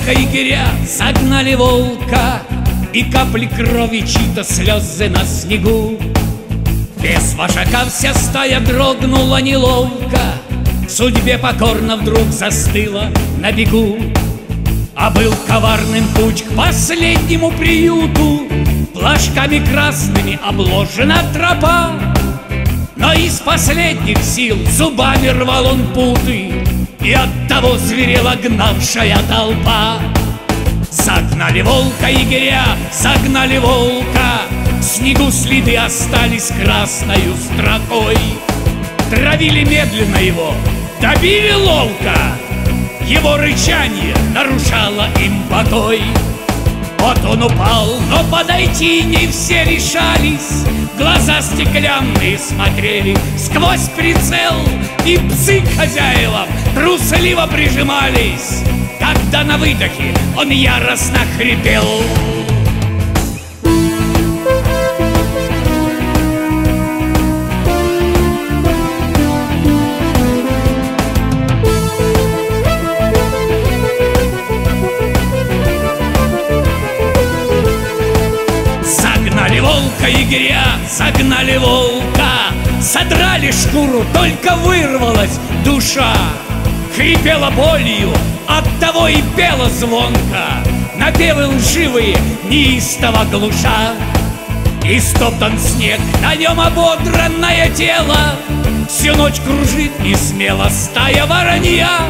волка егеря загнали волка, и капли крови, чьи-то слезы на снегу. Без вожака вся стая дрогнула неловко, судьбе покорно вдруг застыла на бегу. А был коварным путь к последнему приюту, флажками красными обложена тропа. Но из последних сил зубами рвал он путы, и оттого зверела гнавшая толпа. Загнали волка егеря, загнали волка, в снегу следы остались красною строкой. Травили медленно его, добили ловко, его рычание нарушало им покой. Вот он упал, но подойти не все решались, глаза стеклянные смотрели сквозь прицел, и псы к хозяевам трусливо прижимались, когда на выдохе он яростно хрипел. Загнали волка егеря, загнали волка, содрали шкуру, только вырвалась душа. Хрипела болью, оттого и пела звонко, напевы лживые неистово глуша. И стоптан снег, на нем ободранное тело, всю ночь кружит и смело стая воронья.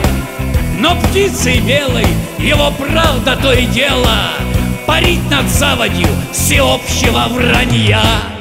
Но птицей белой его правда то и дело, парить над заводью всеобщего вранья.